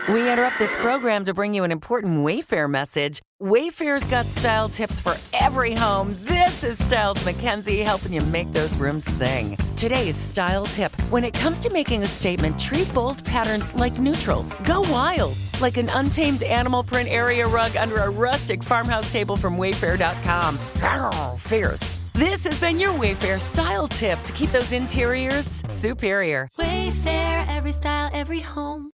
We interrupt this program to bring you an important Wayfair message. Wayfair's got style tips for every home. This is Styles McKenzie helping you make those rooms sing. Today's style tip. When it comes to making a statement, treat bold patterns like neutrals. Go wild, like an untamed animal print area rug under a rustic farmhouse table from Wayfair.com. Arr, fierce. This has been your Wayfair style tip to keep those interiors superior. Wayfair, every style, every home.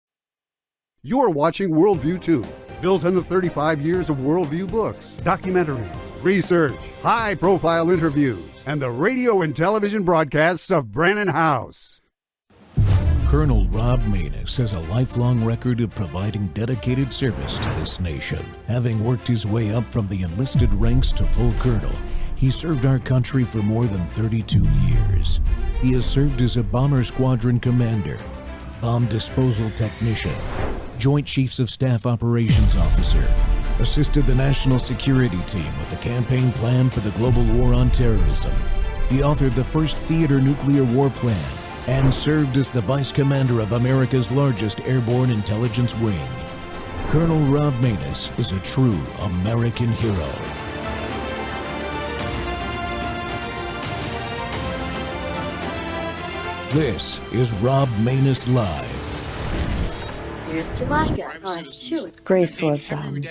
You're watching Worldview 2, built on the 35 years of Worldview books, documentaries, research, high-profile interviews, and the radio and television broadcasts of Brannon House. Colonel Rob Maness has a lifelong record of providing dedicated service to this nation. Having worked his way up from the enlisted ranks to full colonel, he served our country for more than 32 years. He has served as a bomber squadron commander, bomb disposal technician, Joint Chiefs of Staff Operations Officer, assisted the National Security Team with the campaign plan for the global war on terrorism. He authored the first theater nuclear war plan and served as the Vice Commander of America's largest airborne intelligence wing. Colonel Rob Maness is a true American hero. This is Rob Maness Live. Grace was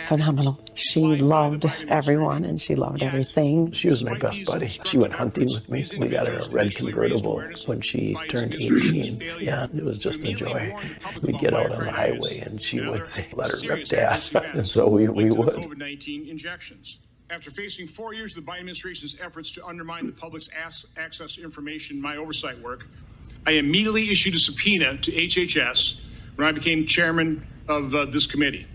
phenomenal. She loved everyone and she loved everything. She was my best buddy. She went hunting with me. We got her a red convertible when she turned 18. Yeah, it was just a joy. We'd get out on the highway and she would say, "Let her rip, Dad." And so we would. COVID-19 injections. After facing 4 years of the Biden administration's efforts to undermine the public's access to information in my oversight work, I immediately issued a subpoena to HHS when I became chairman of this committee.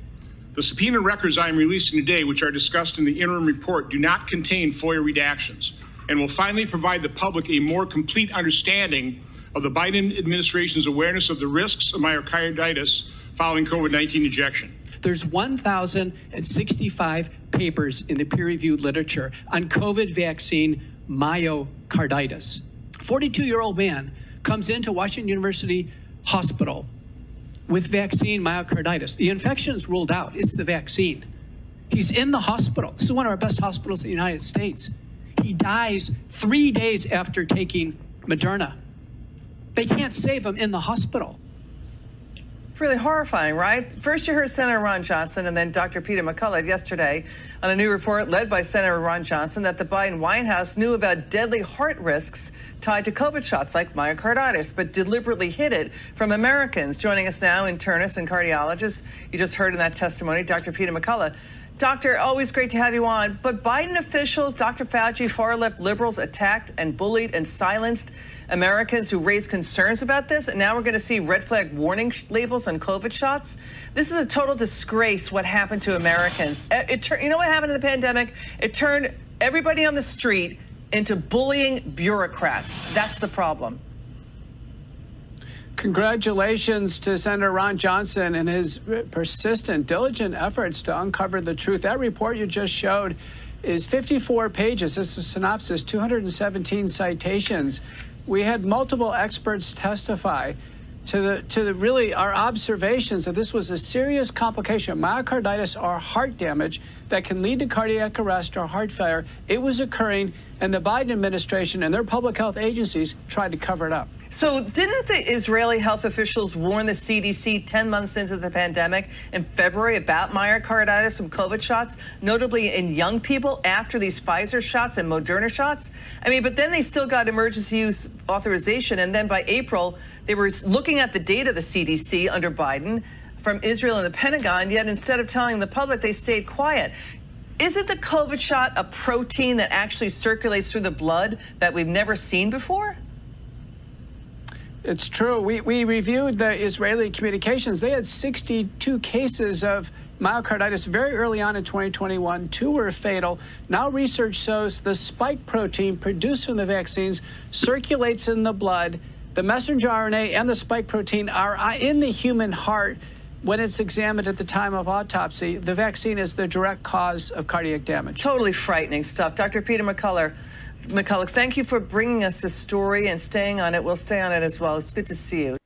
The subpoena records I am releasing today, which are discussed in the interim report, do not contain FOIA redactions and will finally provide the public a more complete understanding of the Biden administration's awareness of the risks of myocarditis following COVID-19 injection. There's 1,065 papers in the peer-reviewed literature on COVID vaccine myocarditis. 42-year-old man comes into Washington University Hospital with vaccine myocarditis. The infection is ruled out. It's the vaccine. He's in the hospital. This is one of our best hospitals in the United States. He dies 3 days after taking Moderna. They can't save him in the hospital. Really horrifying, right? First you heard Senator Ron Johnson and then Dr. Peter McCullough yesterday on a new report led by Senator Ron Johnson that the Biden White House knew about deadly heart risks tied to COVID shots like myocarditis, but deliberately hid it from Americans. Joining us now, internist and cardiologist, you just heard in that testimony, Dr. Peter McCullough. Doctor, always great to have you on. But Biden officials, Dr. Fauci, far-left liberals attacked and bullied and silenced Americans who raised concerns about this. And now we're going to see red flag warning labels on COVID shots. This is a total disgrace what happened to Americans. You know what happened in the pandemic? It turned everybody on the street into bullying bureaucrats. That's the problem. Congratulations to Senator Ron Johnson and his persistent, diligent efforts to uncover the truth. That report you just showed is 54 pages. This is a synopsis, 217 citations. We had multiple experts testify to the really our observations that this was a serious complication, myocarditis or heart damage that can lead to cardiac arrest or heart failure. It was occurring, and the Biden administration and their public health agencies tried to cover it up. So didn't the Israeli health officials warn the CDC 10 months into the pandemic in February about myocarditis from COVID shots, notably in young people after these Pfizer shots and Moderna shots? I mean, but then they still got emergency use authorization. And then by April, they were looking at the data, the CDC under Biden, from Israel and the Pentagon, yet instead of telling the public, they stayed quiet. Isn't the COVID shot a protein that actually circulates through the blood that we've never seen before? It's true. We reviewed the Israeli communications. They had 62 cases of myocarditis very early on in 2021. 2 were fatal. Now research shows the spike protein produced from the vaccines circulates in the blood. The messenger RNA and the spike protein are in the human heart when it's examined at the time of autopsy. The vaccine is the direct cause of cardiac damage. Totally frightening stuff. Dr. Peter McCullough, thank you for bringing us this story and staying on it. We'll stay on it as well. It's good to see you.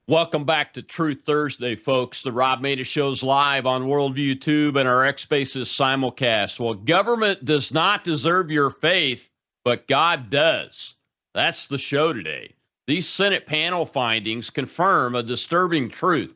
Welcome back to Truth Thursday, folks. The Rob Maness Show's live on Worldview Tube and our X Spaces simulcast. Well, government does not deserve your faith, but God does. That's the show today. These Senate panel findings confirm a disturbing truth.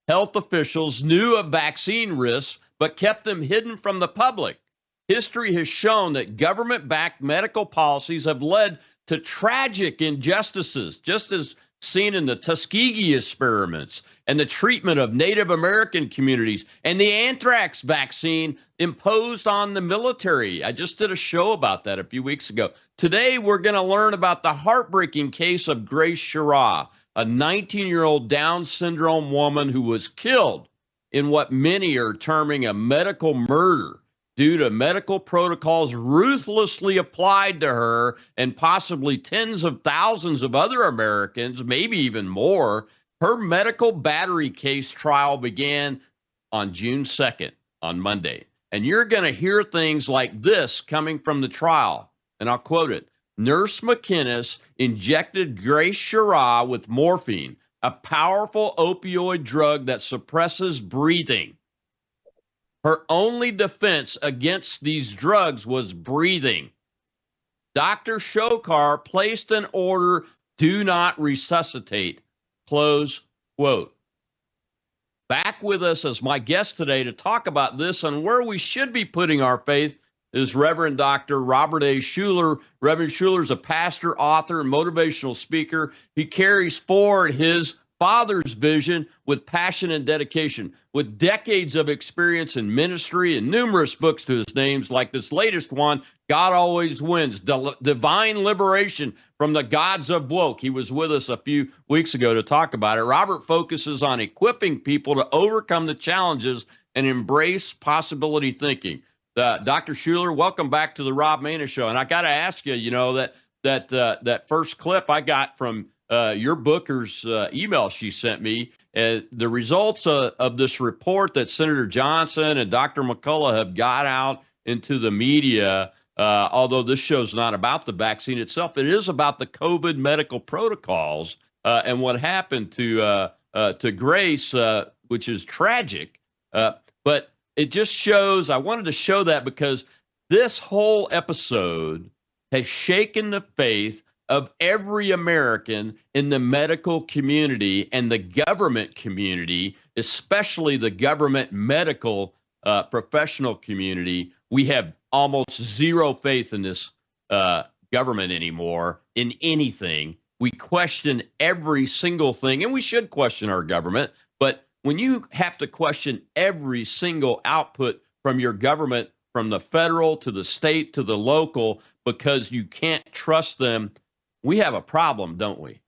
Health officials knew of vaccine risks, but kept them hidden from the public. History has shown that government-backed medical policies have led to tragic injustices, just as seen in the Tuskegee experiments and the treatment of Native American communities and the anthrax vaccine imposed on the military. I just did a show about that a few weeks ago. Today, we're going to learn about the heartbreaking case of Grace Schirra, a 19-year-old Down syndrome woman who was killed in what many are terming a medical murder due to medical protocols ruthlessly applied to her and possibly tens of thousands of other Americans, maybe even more. Her medical battery case trial began on June 2nd, on Monday. And you're going to hear things like this coming from the trial. And I'll quote it. Nurse McInnes injected Grace Schirra with morphine, a powerful opioid drug that suppresses breathing. Her only defense against these drugs was breathing. Dr. Shokar placed an order, do not resuscitate, close quote. Back with us as my guest today to talk about this and where we should be putting our faith is Reverend Dr. Robert A. Schuller. Reverend Schuller is a pastor, author, and motivational speaker. He carries forward his father's vision with passion and dedication. With decades of experience in ministry and numerous books to his names, like this latest one, God Always Wins, Divine Liberation from the Gods of Woke. He was with us a few weeks ago to talk about it. Robert focuses on equipping people to overcome the challenges and embrace possibility thinking. Dr. Schuller, welcome back to the Rob Maness Show. And I got to ask you, that first clip I got from your booker's email she sent me, the results of this report that Senator Johnson and Dr. McCullough have got out into the media, although this show's not about the vaccine itself, it is about the COVID medical protocols and what happened to Grace, which is tragic. But it just shows, I wanted to show that because this whole episode has shaken the faith of every American in the medical community and the government community, especially the government medical professional community. We have almost zero faith in this government anymore, in anything. We question every single thing, and we should question our government. But when you have to question every single output from your government, from the federal to the state to the local, because you can't trust them, we have a problem, don't we?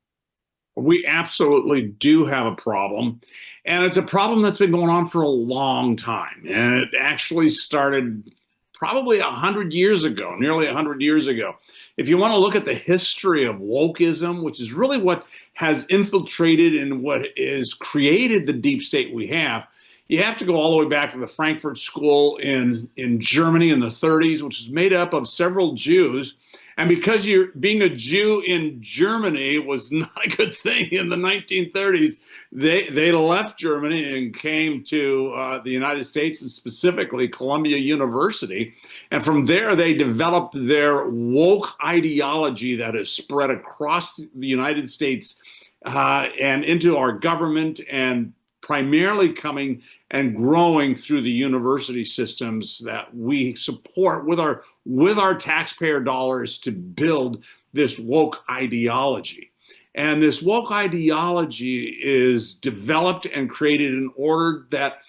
We absolutely do have a problem. And it's a problem that's been going on for a long time. And it actually started probably 100 years ago, nearly 100 years ago. If you want to look at the history of wokeism, which is really what has infiltrated and what is created the deep state we have, you have to go all the way back to the Frankfurt School in Germany in the 30s, which is made up of several Jews. And because being a Jew in Germany was not a good thing in the 1930s, they left Germany and came to the United States, and specifically Columbia University. And from there, they developed their woke ideology that has spread across the United States and into our government, and primarily coming and growing through the university systems that we support with our taxpayer dollars to build this woke ideology. And this woke ideology is developed and created in order that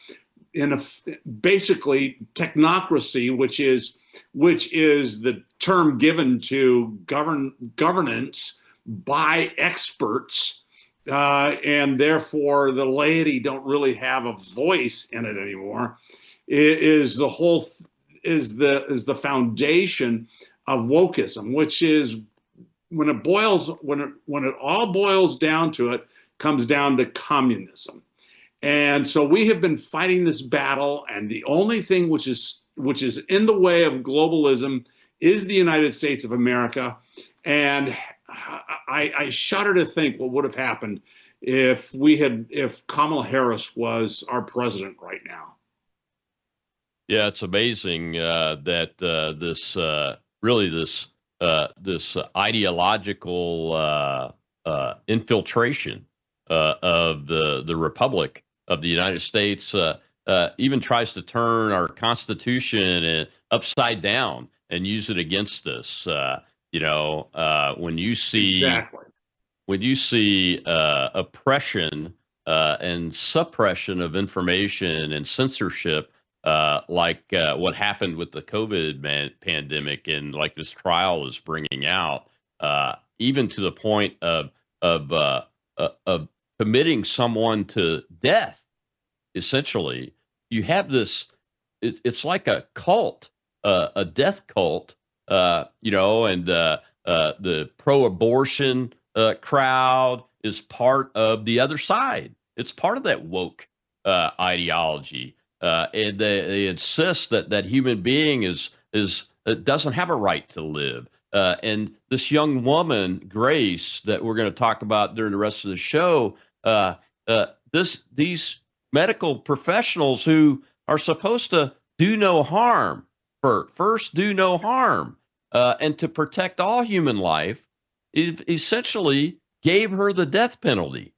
basically technocracy, which is the term given to governance by experts, and therefore the laity don't really have a voice in it anymore, is the foundation of wokeism, which is when it all boils down to it, comes down to communism. And so we have been fighting this battle, and the only thing which is in the way of globalism is the United States of America. And I shudder to think what would have happened if Kamala Harris was our president right now. Yeah, it's amazing that this ideological infiltration of the Republic of the United States even tries to turn our Constitution upside down and use it against us. When you see oppression and suppression of information and censorship, like what happened with the COVID pandemic, and like this trial is bringing out, even to the point of committing someone to death. Essentially, you have this. It's like a cult, a death cult, and the pro-abortion crowd is part of the other side. It's part of that woke ideology. And they insist that human being doesn't have a right to live. And this young woman, Grace, that we're going to talk about during the rest of the show, these medical professionals who are supposed to do no harm, first do no harm, and to protect all human life, essentially gave her the death penalty.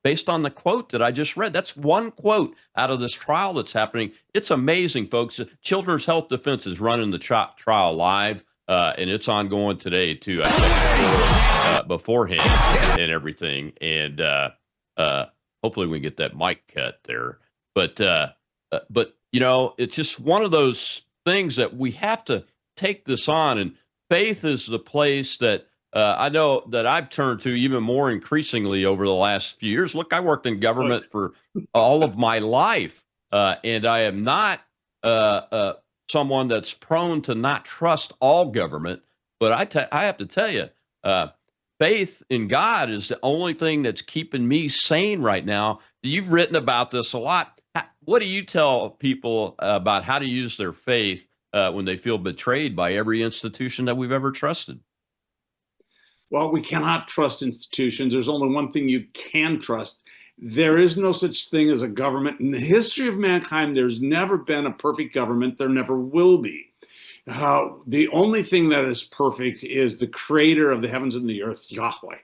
Based on the quote that I just read. That's one quote out of this trial that's happening. It's amazing, folks. Children's Health Defense is running the trial live, and it's ongoing today, too. I checked beforehand and everything, and hopefully we can get that mic cut there. But it's just one of those things that we have to take this on, and faith is the place that I know that I've turned to even more increasingly over the last few years. Look, I worked in government for all of my life, and I am not someone that's prone to not trust all government. But I have to tell you, faith in God is the only thing that's keeping me sane right now. You've written about this a lot. What do you tell people about how to use their faith when they feel betrayed by every institution that we've ever trusted? Well, we cannot trust institutions. There's only one thing you can trust. There is no such thing as a government. In the history of mankind, there's never been a perfect government. There never will be. The only thing that is perfect is the creator of the heavens and the earth, Yahweh.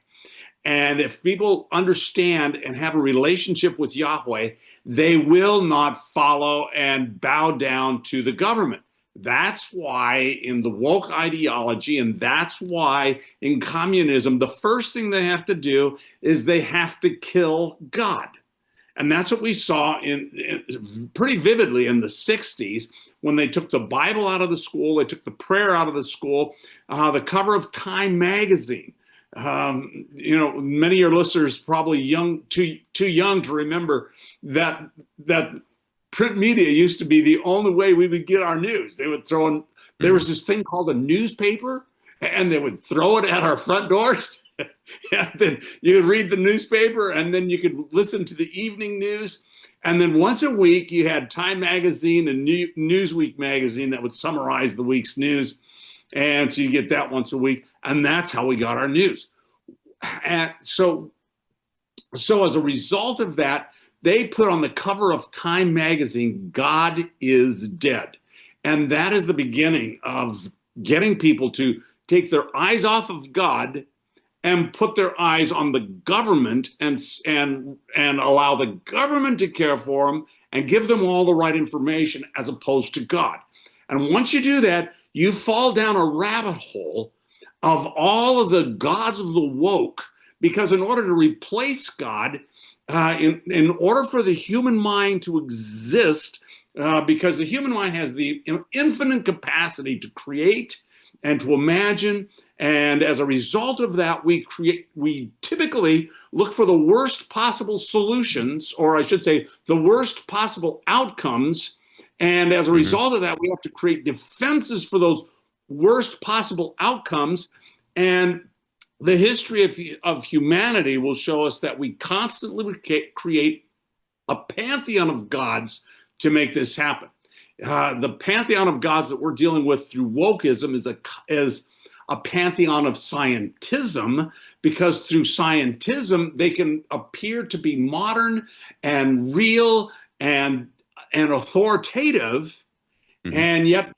And if people understand and have a relationship with Yahweh, they will not follow and bow down to the government. That's why in the woke ideology, and that's why in communism, the first thing they have to do is they have to kill God. And that's what we saw in pretty vividly in the 60s when they took the Bible out of the school, they took the prayer out of the school, the cover of Time magazine. Many of your listeners probably too young to remember that print media used to be the only way we would get our news. They would throw in, there was this thing called a newspaper, and they would throw it at our front doors. And then you could read the newspaper, and then you could listen to the evening news. And then once a week, you had Time magazine and Newsweek magazine that would summarize the week's news. And so you get that once a week. And that's how we got our news. And so as a result of that, they put on the cover of Time magazine, God is dead. And that is the beginning of getting people to take their eyes off of God and put their eyes on the government and allow the government to care for them and give them all the right information as opposed to God. And once you do that, you fall down a rabbit hole of all of the gods of the woke, because in order to replace God, in order for the human mind to exist, because the human mind has the infinite capacity to create and to imagine, and as a result of that, we typically look for the worst possible solutions, or I should say, the worst possible outcomes. And as a result of that, we have to create defenses for those worst possible outcomes. And the history of humanity will show us that we constantly create a pantheon of gods to make this happen. The pantheon of gods that we're dealing with through wokeism is a pantheon of scientism, because through scientism, they can appear to be modern and real and authoritative, and yet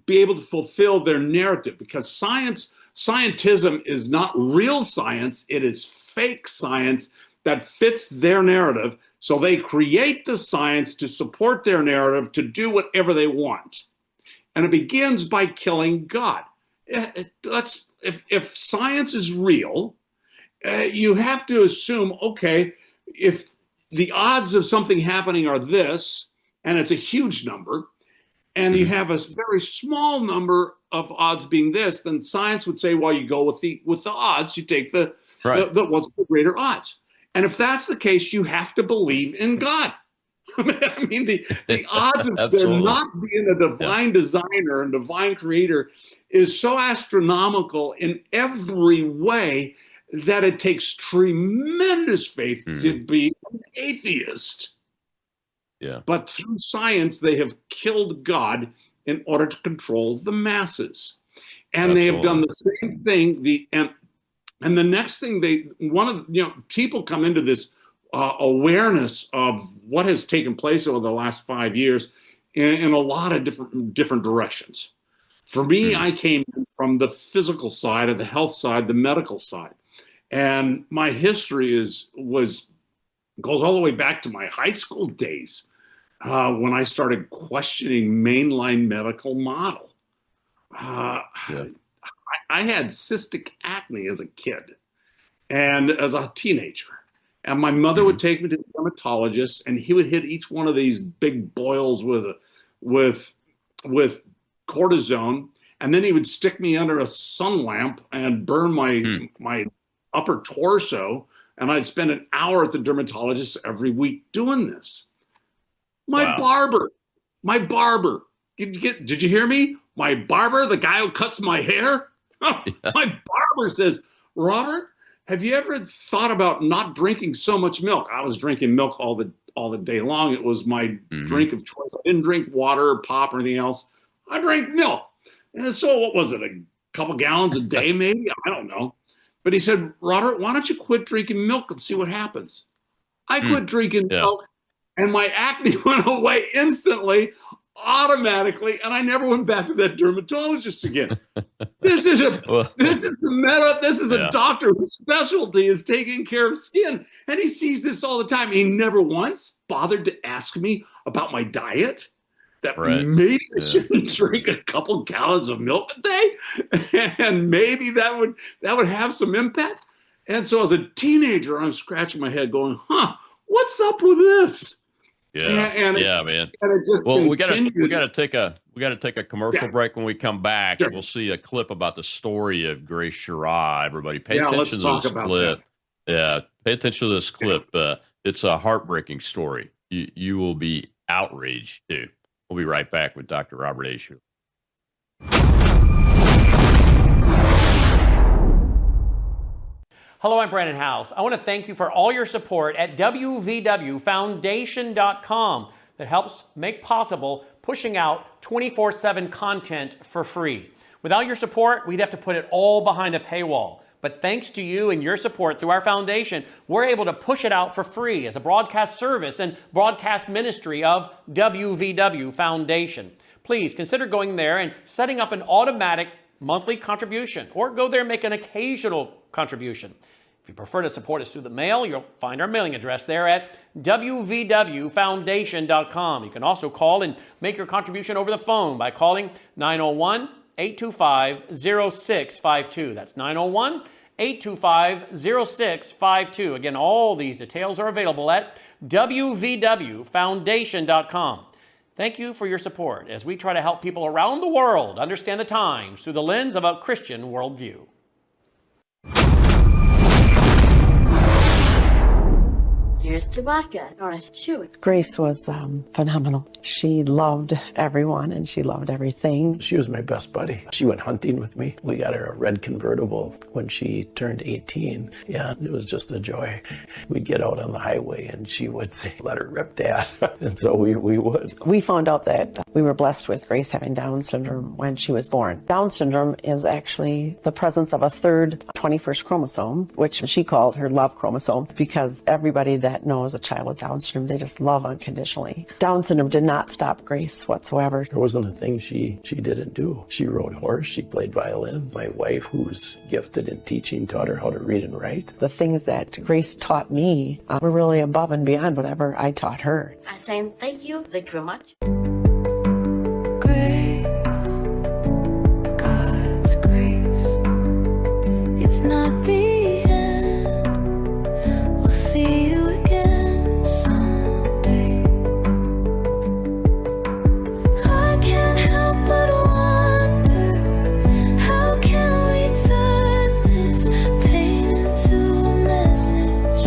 be able to fulfill their narrative, because scientism is not real science. It is fake science that fits their narrative. So they create the science to support their narrative, to do whatever they want. And it begins by killing God. If science is real, you have to assume, okay, if the odds of something happening are this, and it's a huge number, and you have a very small number of odds being this, then science would say, well, you go with the odds, you take the what's the greater odds. And if that's the case, you have to believe in God. I mean, the odds of there not being a divine designer and divine creator is so astronomical in every way that it takes tremendous faith to be an atheist. Yeah. But through science, they have killed God in order to control the masses. And they have done the same thing. And the next thing people come into this awareness of what has taken place over the last 5 years in a lot of different directions. For me, I came from the physical side, of the health side, the medical side. And my history goes all the way back to my high school days, when I started questioning mainline medical model. I had cystic acne as a kid and as a teenager. And my mother would take me to the dermatologist, and he would hit each one of these big boils with cortisone. And then he would stick me under a sun lamp and burn my upper torso. And I'd spend an hour at the dermatologist every week doing this. My barber, did you hear me? My barber, the guy who cuts my hair, my barber says, Robert, have you ever thought about not drinking so much milk? I was drinking milk all the day long. It was my drink of choice. I didn't drink water or pop or anything else. I drank milk. And so what was it, a couple gallons a day maybe? I don't know. But he said, Robert, why don't you quit drinking milk and see what happens? I quit drinking milk, and my acne went away instantly, automatically, and I never went back to that dermatologist again. This is a doctor whose specialty is taking care of skin, and he sees this all the time. He never once bothered to ask me about my diet, that maybe I shouldn't drink a couple gallons of milk a day, and maybe that would have some impact. And so as a teenager, I'm scratching my head going, what's up with this? Man. And it just we gotta take a commercial break. When we come back, we'll see a clip about the story of Grace Sherrod. Everybody, pay attention to this clip. Pay attention to this clip. It's a heartbreaking story. You will be outraged too. We'll be right back with Dr. Robert A. Schuller. Hello, I'm Brandon House. I want to thank you for all your support at WVWFoundation.com that helps make possible pushing out 24/7 content for free. Without your support, we'd have to put it all behind a paywall. But thanks to you and your support through our foundation, we're able to push it out for free as a broadcast service and broadcast ministry of WVW Foundation. Please consider going there and setting up an automatic monthly contribution, or go there and make an occasional contribution. If you prefer to support us through the mail, you'll find our mailing address there at wvwfoundation.com. You can also call and make your contribution over the phone by calling 901-825-0652. That's 901-825-0652. Again, all these details are available at wvwfoundation.com. Thank you for your support as we try to help people around the world understand the times through the lens of a Christian worldview. Here's Grace was phenomenal. She loved everyone and she loved everything. She was my best buddy. She went hunting with me. We got her a red convertible when she turned 18. Yeah, it was just a joy. We'd get out on the highway and she would say, "Let her rip, Dad." And so we would. We found out that we were blessed with Grace having Down syndrome when she was born. Down syndrome is actually the presence of a third 21st chromosome, which she called her love chromosome, because everybody that knows a child with Down syndrome, they just love unconditionally. Down syndrome did not stop Grace whatsoever. There wasn't a thing she didn't do. She rode horse, she played violin. My wife, who's gifted in teaching, taught her how to read and write. The things that Grace taught me were really above and beyond whatever I taught her. I'm saying thank you very much. Grace, God's grace, it's not the end. We'll see you again someday. I can't help but wonder, how can we turn this pain into a message,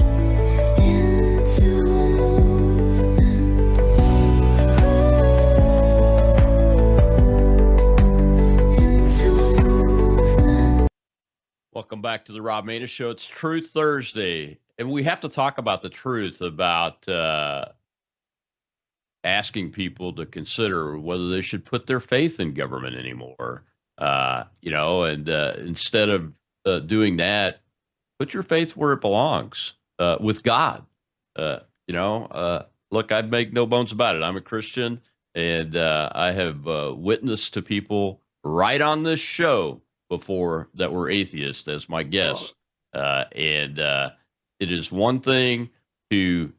into a movement, into a movement. Welcome back to the Rob Maness Show. It's Truth Thursday, and we have to talk about the truth about asking people to consider whether they should put their faith in government anymore. And instead of doing that, put your faith where it belongs, with God. Look, I make no bones about it. I'm a Christian, and I have witnessed to people right on this show before that were atheists as my guests. It is one thing to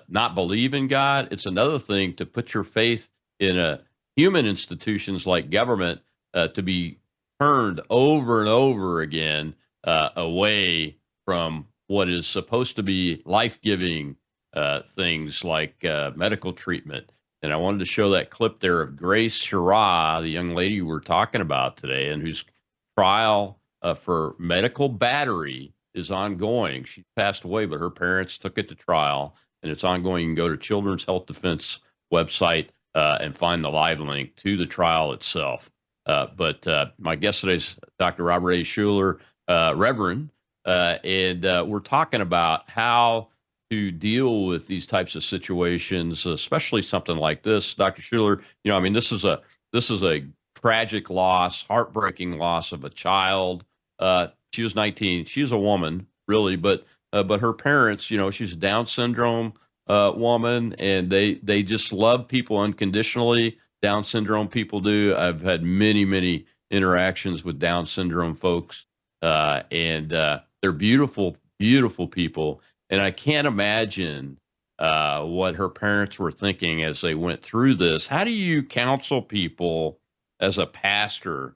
not believe in God. It's another thing to put your faith in human institutions like government to be turned over and over again away from what is supposed to be life-giving things like medical treatment. And I wanted to show that clip there of Grace Schirra, the young lady we're talking about today, and whose trial for medical battery is ongoing. She passed away, but her parents took it to trial, and it's ongoing. You can go to Children's Health Defense website and find the live link to the trial itself. But my guest today is Dr. Robert A. Schuller, Reverend, and we're talking about how to deal with these types of situations, especially something like this. Dr. Schuller, this is a tragic loss, heartbreaking loss of a child. She was 19. She's a woman, really, but her parents, she's a Down syndrome woman, and they just love people unconditionally. Down syndrome people do. I've had many, many interactions with Down syndrome folks, and they're beautiful, beautiful people. And I can't imagine what her parents were thinking as they went through this. How do you counsel people as a pastor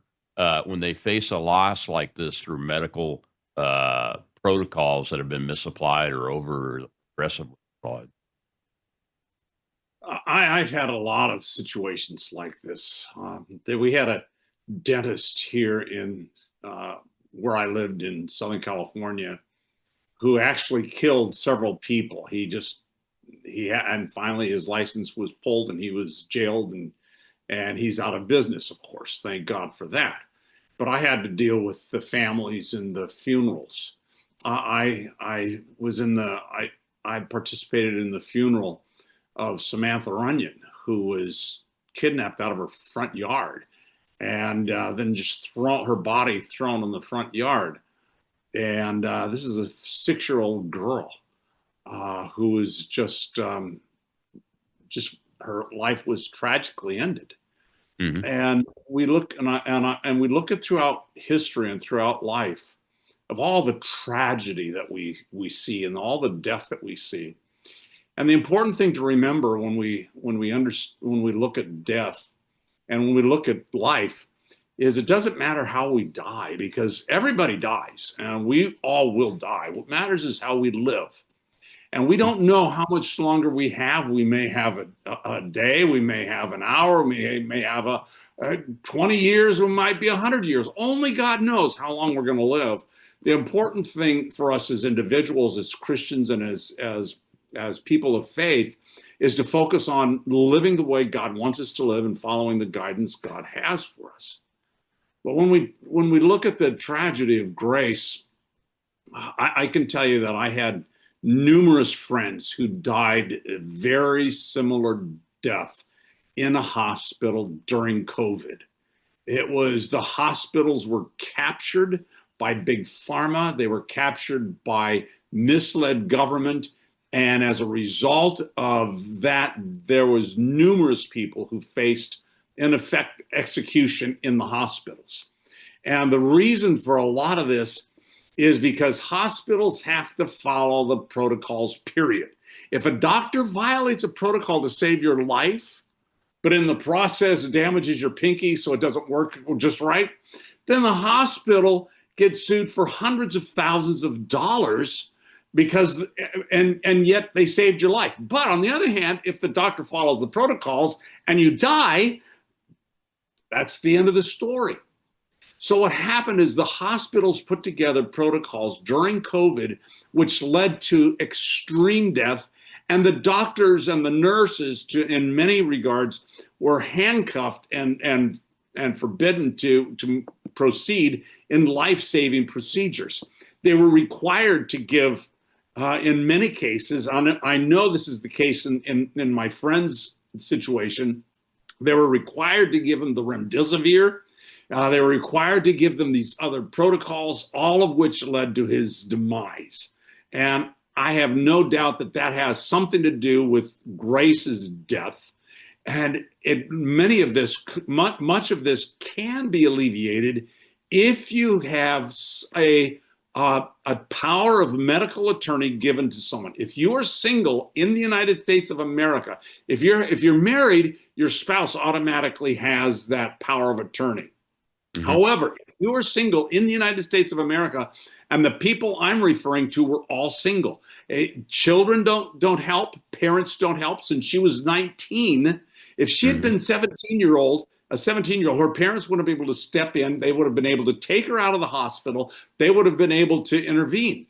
when they face a loss like this through medical protocols that have been misapplied or over aggressively applied? I've had a lot of situations like this. We had a dentist here in where I lived in Southern California who actually killed several people. And finally his license was pulled and he was jailed, and he's out of business, of course. Thank God for that. But I had to deal with the families and the funerals. I participated in the funeral of Samantha Runyon, who was kidnapped out of her front yard and then just her body thrown in the front yard. And this is a 6-year-old girl who was just her life was tragically ended. Mm-hmm. And we look and we look at throughout history and throughout life of all the tragedy that we see and all the death that we see. And the important thing to remember when we look at death and when we look at life is it doesn't matter how we die, because everybody dies and we all will die. What matters is how we live. And we don't know how much longer we have. We may have a day, we may have an hour, we may have a 20 years, or might be 100 years. Only God knows how long we're going to live. The important thing for us as individuals, as Christians, and as as people of faith is to focus on living the way God wants us to live and following the guidance God has for us. But when we look at the tragedy of Grace, I can tell you that I had numerous friends who died a very similar death in a hospital during COVID. It was the hospitals were captured by big pharma. They were captured by misled government. And as a result of that, there was numerous people who faced, in effect, execution in the hospitals. And the reason for a lot of this is because hospitals have to follow the protocols, period. If a doctor violates a protocol to save your life, but in the process damages your pinky so it doesn't work just right, then the hospital gets sued for hundreds of thousands of dollars because, and yet they saved your life. But on the other hand, if the doctor follows the protocols and you die, that's the end of the story. So what happened is the hospitals put together protocols during COVID, which led to extreme death. And the doctors and the nurses, in many regards, were handcuffed and forbidden to proceed in life-saving procedures. They were required to give, in many cases, I know this is the case in my friend's situation, they were required to give them the remdesivir. They were required to give them these other protocols, all of which led to his demise. And I have no doubt that that has something to do with Grace's death. And much of this can be alleviated if you have a power of medical attorney given to someone. If you are single in the United States of America, if you're married, your spouse automatically has that power of attorney. Mm-hmm. However, if you are single in the United States of America, and the people I'm referring to were all single, children don't help, parents don't help. Since she was 19, if she had been a 17-year-old, her parents wouldn't be able to step in. They would have been able to take her out of the hospital. They would have been able to intervene.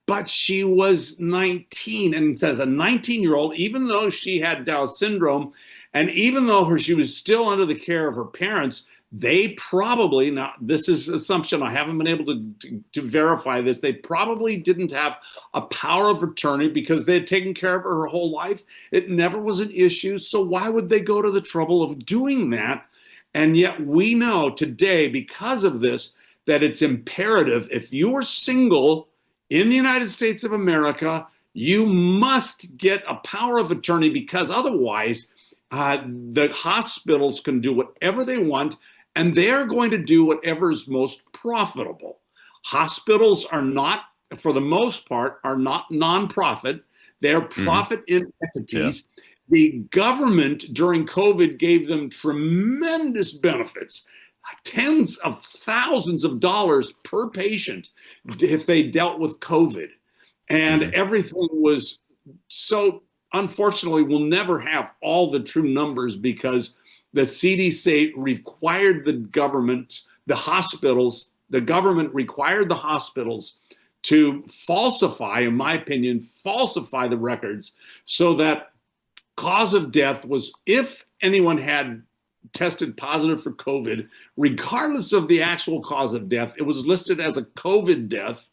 But she was 19, and as a 19-year-old, even though she had Down syndrome, and even though she was still under the care of her parents, they probably, now this is assumption, I haven't been able to verify this, they probably didn't have a power of attorney because they had taken care of her whole life. It never was an issue. So why would they go to the trouble of doing that? And yet we know today, because of this, that it's imperative, if you are single in the United States of America, you must get a power of attorney, because otherwise the hospitals can do whatever they want, and they're going to do whatever is most profitable. Hospitals are not, for the most part, are not nonprofit. They're profit entities. Yeah. The government during COVID gave them tremendous benefits, tens of thousands of dollars per patient if they dealt with COVID. And everything was so, unfortunately, we'll never have all the true numbers because the CDC required the government required the hospitals to falsify, in my opinion, falsify the records so that cause of death was, if anyone had tested positive for COVID, regardless of the actual cause of death, it was listed as a COVID death.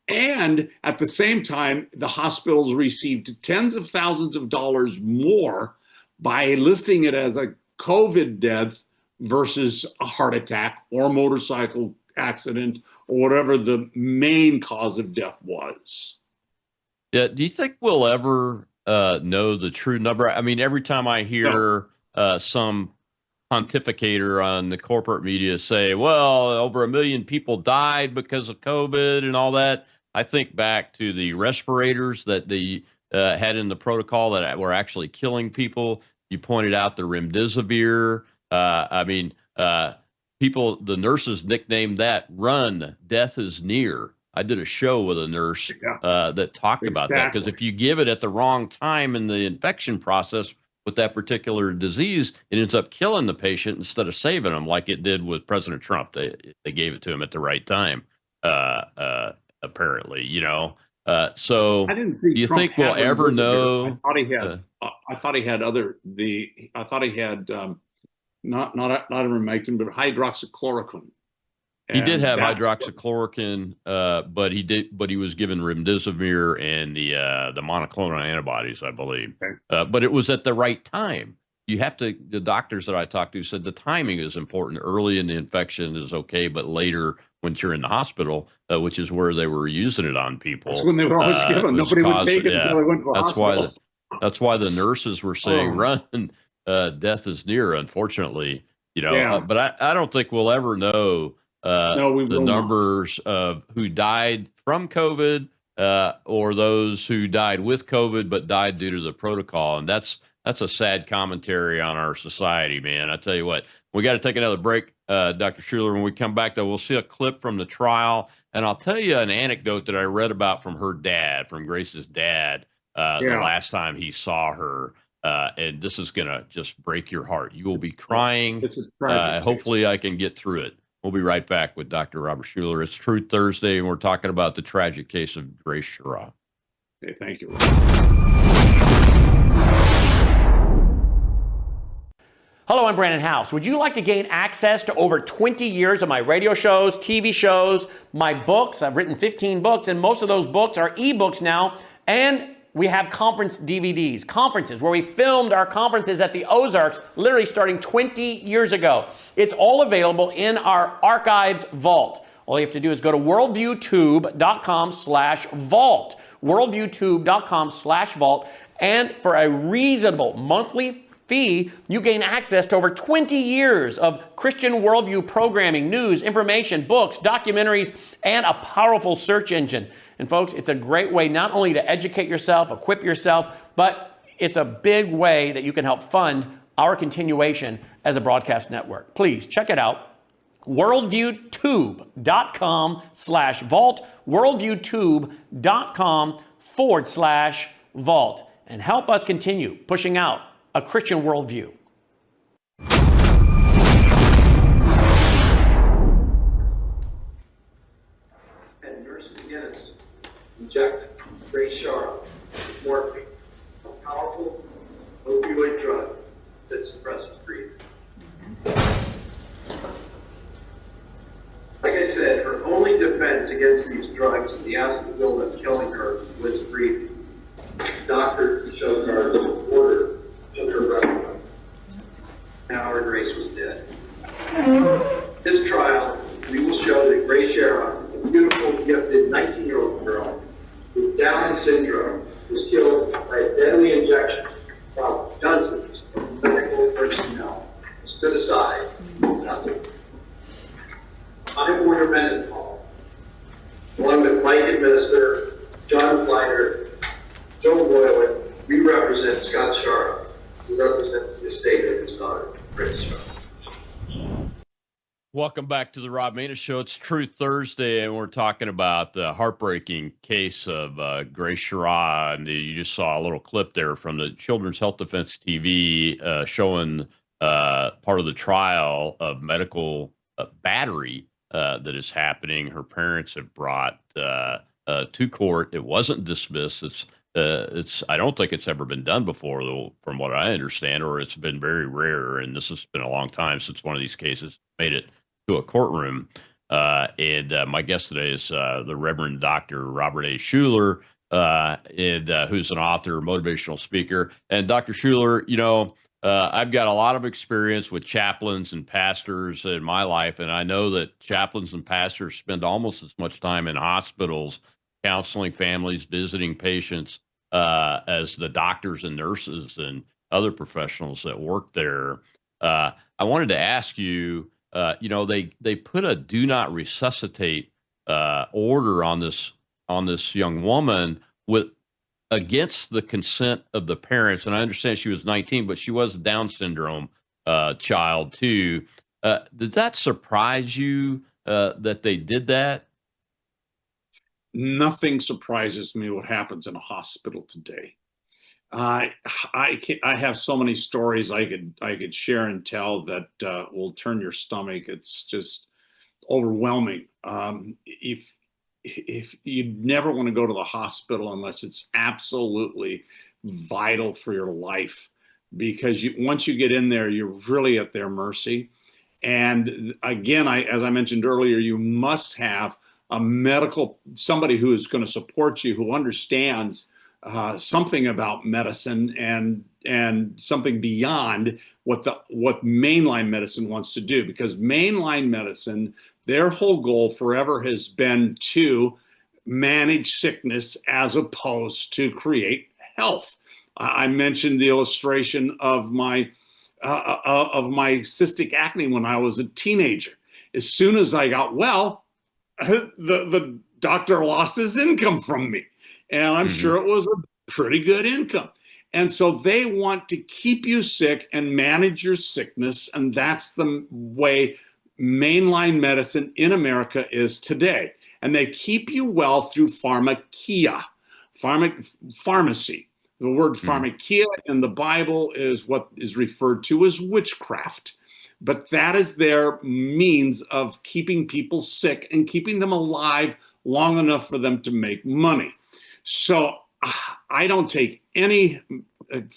And at the same time, the hospitals received tens of thousands of dollars more by listing it as a COVID death versus a heart attack or motorcycle accident or whatever the main cause of death was. Yeah. Do you think we'll ever know the true number? I mean, every time I hear some pontificator on the corporate media say, well, over 1 million people died because of COVID and all that, I think back to the respirators that they had in the protocol that were actually killing people. You pointed out the remdesivir. The nurses nicknamed that "Run, Death is Near." I did a show with a nurse that talked about that, because if you give it at the wrong time in the infection process with that particular disease, it ends up killing the patient instead of saving them, like it did with President Trump. They gave it to him at the right time, apparently, So I didn't think do you Trump think we'll had ever remdesivir. know? I thought he had. I thought he had other. I thought he had not ivermectin, but hydroxychloroquine. He did And have that's hydroxychloroquine, but he was given remdesivir and the monoclonal antibodies, I believe. Okay. But it was at the right time. You have to. The doctors that I talked to said the timing is important. Early in the infection is okay, but later when you're in the hospital, which is where they were using it on people, That's when they were always given. Nobody would take it until they went to the hospital. That's why the nurses were saying, "Run, death is near." Unfortunately, but I don't think we'll ever know the numbers of who died from COVID or those who died with COVID but died due to the protocol, and that's a sad commentary on our society, man. I tell you what, we got to take another break, Dr. Schuler. When we come back, though, we'll see a clip from the trial, and I'll tell you an anecdote that I read about from her dad, from Grace's dad, the last time he saw her. And this is going to just break your heart. You will be crying. Hopefully I can get through it. We'll be right back with Dr. Robert Schuler. It's Truth Thursday, and we're talking about the tragic case of Grace Schirra. Okay, thank you. Hello, I'm Brandon House. Would you like to gain access to over 20 years of my radio shows, TV shows, my books? I've written 15 books, and most of those books are ebooks now. And we have conference DVDs, conferences where we filmed our conferences at the Ozarks, literally starting 20 years ago. It's all available in our archived vault. All you have to do is go to worldviewtube.com/vault, worldviewtube.com/vault, and for a reasonable monthly fee, you gain access to over 20 years of Christian worldview programming, news, information, books, documentaries, and a powerful search engine. And folks, it's a great way not only to educate yourself, equip yourself, but it's a big way that you can help fund our continuation as a broadcast network. Please check it out. worldviewtube.com/vault, worldviewtube.com/vault, and help us continue pushing out a Christian worldview. And Nurse McGinnis injected Grace Schirra with morphine, a powerful opioid drug that suppresses breathing. Like I said, her only defense against these drugs and the acid buildup killing her was breathing. Doctor showed her order. Took her breath away. Now her Grace was dead. This trial, we will show that Grace Schirra, a beautiful, gifted 19-year-old girl with Down syndrome, was killed by a deadly injection while dozens of medical personnel stood aside and nothing. I'm Warner Mendenhall, along with Mike Administrator, John Fleiter, Joe Boylan. We represent Scott Schirra, who represents the estate of his daughter, Grace Schirra. Welcome back to the Rob Maness Show. It's Truth Thursday, and we're talking about the heartbreaking case of Grace Schirra. And you just saw a little clip there from the Children's Health Defense TV showing part of the trial of medical battery that is happening. Her parents have brought to court. It wasn't dismissed. I don't think it's ever been done before, though, from what I understand, or it's been very rare. And this has been a long time since one of these cases made it to a courtroom. And my guest today is the Reverend Dr. Robert A. Schuler, who's an author, motivational speaker. And Dr. Schuler, I've got a lot of experience with chaplains and pastors in my life, and I know that chaplains and pastors spend almost as much time in hospitals counseling families, visiting patients, as the doctors and nurses and other professionals that work there. I wanted to ask you, they put a do not resuscitate order on this young woman against the consent of the parents. And I understand she was 19, but she was a Down syndrome child too. Did that surprise you that they did that? Nothing surprises me what happens in a hospital today. I have so many stories I could share and tell that will turn your stomach. It's just overwhelming. If if you never want to go to the hospital unless it's absolutely vital for your life, because once you get in there, you're really at their mercy. And again, as I mentioned earlier, you must have somebody who is going to support you, who understands something about medicine and something beyond what mainline medicine wants to do. Because mainline medicine, their whole goal forever has been to manage sickness as opposed to create health. I mentioned the illustration of my cystic acne when I was a teenager. As soon as I got well, the doctor lost his income from me. And I'm sure it was a pretty good income. And so they want to keep you sick and manage your sickness. And that's the way mainline medicine in America is today. And they keep you well through pharmakia, pharmacy. The word pharmakia in the Bible is what is referred to as witchcraft. But that is their means of keeping people sick and keeping them alive long enough for them to make money. So I don't take any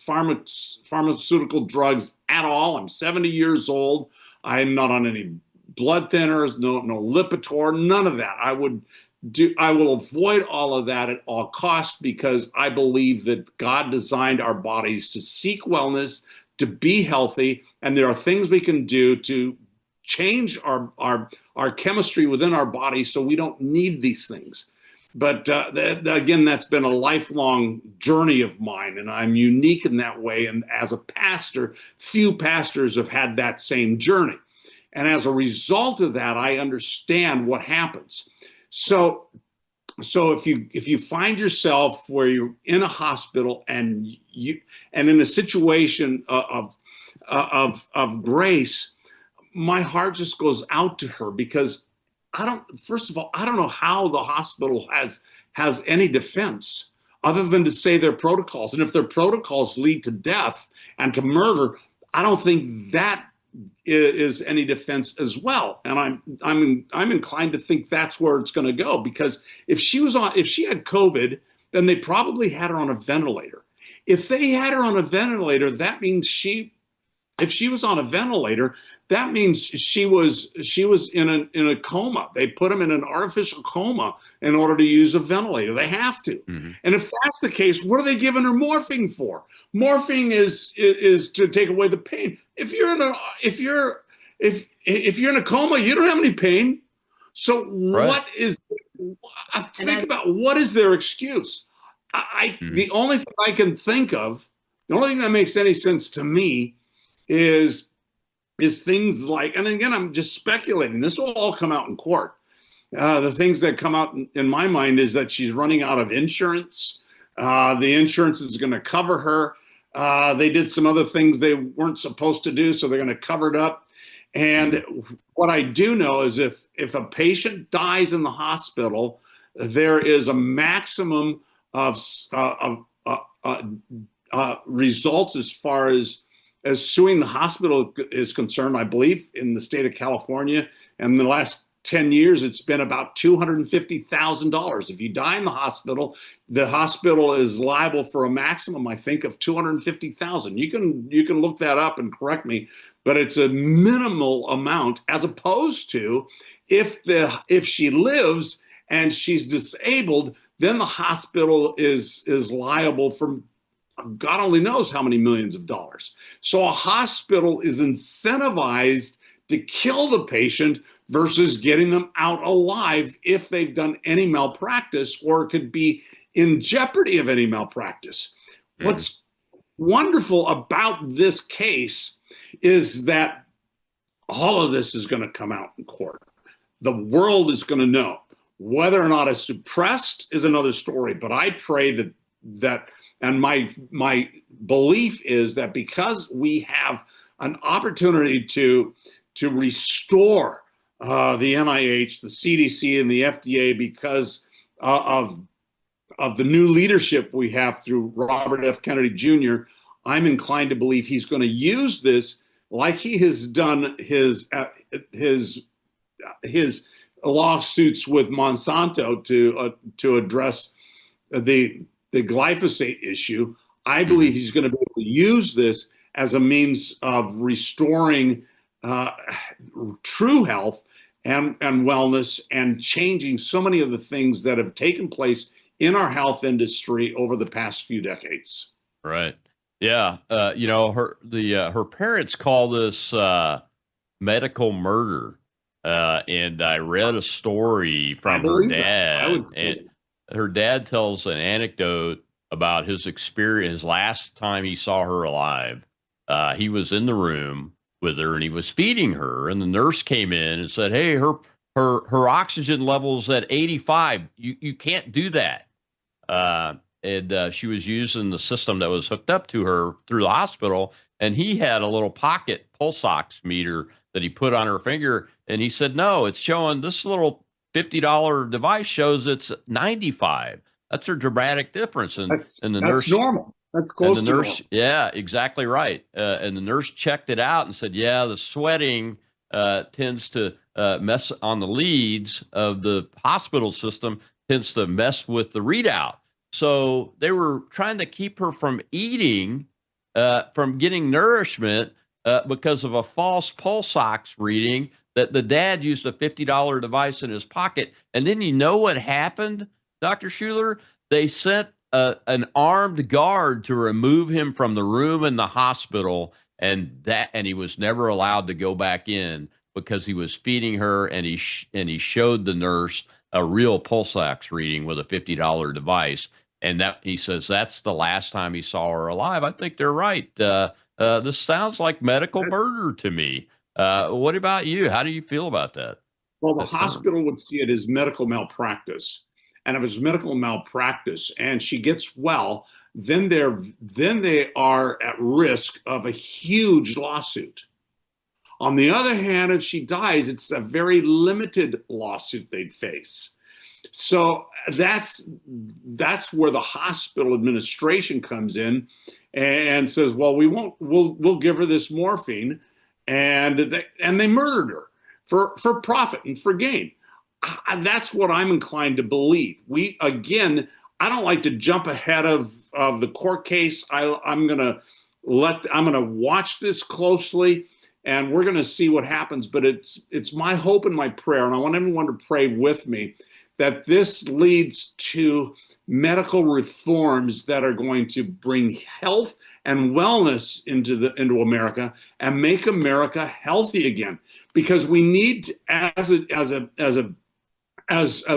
pharmaceutical drugs at all. I'm 70 years old. I'm not on any blood thinners, no Lipitor, none of that. I will avoid all of that at all costs, because I believe that God designed our bodies to seek wellness, to be healthy, and there are things we can do to change our chemistry within our body so we don't need these things. But again, that's been a lifelong journey of mine, and I'm unique in that way. And as a pastor, few pastors have had that same journey. And as a result of that, I understand what happens. So if you find yourself where you're in a hospital and in a situation of Grace, my heart just goes out to her, because first of all, I don't know how the hospital has any defense other than to say their protocols. And if their protocols lead to death and to murder, I don't think that is any defense as well. And I'm inclined to think that's where it's going to go, because if she had COVID, then they probably had her on a ventilator. If they had her on a ventilator, that means if she was on a ventilator, that means she was in a coma. They put them in an artificial coma in order to use a ventilator. They have to. Mm-hmm. And if that's the case, what are they giving her morphine for? Morphine is to take away the pain. If you're in a coma, you don't have any pain. So right. Think about what is their excuse? The only thing I can think of, the only thing that makes any sense to me is things like, and again, I'm just speculating, this will all come out in court. The things that come out in my mind is that she's running out of insurance. The insurance is going to cover her. They did some other things they weren't supposed to do, so they're going to cover it up. And what I do know is if a patient dies in the hospital, there is a maximum of results as far as suing the hospital is concerned. I believe in the state of California, and in the last 10 years, it's been about $250,000. If you die in the hospital is liable for a maximum, I think, of $250,000. You can look that up and correct me, but it's a minimal amount, as opposed to if she lives and she's disabled, then the hospital is liable for God only knows how many millions of dollars. So a hospital is incentivized to kill the patient versus getting them out alive if they've done any malpractice or could be in jeopardy of any malpractice. What's wonderful about this case is that all of this is going to come out in court. The world is going to know. Whether or not it's suppressed is another story, but I pray that and my belief is that because we have an opportunity to restore the NIH, the CDC, and the FDA because of the new leadership we have through Robert F. Kennedy Jr., I'm inclined to believe he's going to use this like he has done his lawsuits with Monsanto to address the glyphosate issue. I believe he's going to be able to use this as a means of restoring true health and wellness, and changing so many of the things that have taken place in our health industry over the past few decades. Right. Yeah. Her parents call this medical murder. And I read a story from her dad, and her dad tells an anecdote about his experience. Last time he saw her alive, he was in the room with her and he was feeding her, and the nurse came in and said, "Hey, her oxygen level's at 85. You can't do that." And she was using the system that was hooked up to her through the hospital, and he had a little pocket pulse ox meter that he put on her finger, and he said, "No, it's showing, this little $50 device shows it's 95. That's a dramatic difference." And the nurse, that's normal. That's close and the to nurse, normal. yeah, exactly right. And the nurse checked it out and said, "Yeah, the sweating tends to mess on the leads of the hospital system, tends to mess with the readout." So they were trying to keep her from eating, from getting nourishment, because of a false pulse ox reading that the dad used a $50 device in his pocket. And then you know what happened, Dr. Schuler? They sent an armed guard to remove him from the room in the hospital, and he was never allowed to go back in because he was feeding her, and he showed the nurse a real pulse ox reading with a $50 device. And that, he says, that's the last time he saw her alive. I think they're right. This sounds like medical murder to me. What about you? How do you feel about that? Well, the hospital would see it as medical malpractice. And if it's medical malpractice and she gets well, then they are at risk of a huge lawsuit. On the other hand, if she dies, it's a very limited lawsuit they'd face. So that's where the hospital administration comes in and says, "Well, we'll give her this morphine," and they murdered her for profit and for gain. That's what I'm inclined to believe. I don't like to jump ahead of the court case. I'm gonna watch this closely, and we're gonna see what happens. But it's my hope and my prayer, and I want everyone to pray with me, that this leads to medical reforms that are going to bring health and wellness into America and make America healthy again. Because we need, as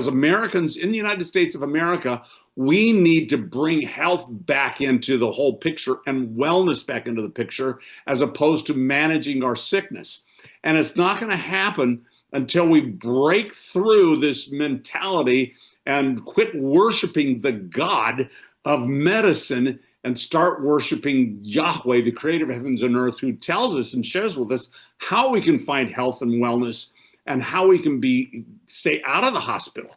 Americans in the United States of America, we need to bring health back into the whole picture and wellness back into the picture, as opposed to managing our sickness. And it's not going to happen until we break through this mentality and quit worshiping the God of medicine and start worshiping Yahweh, the creator of heavens and earth, who tells us and shares with us how we can find health and wellness and how we can stay out of the hospital.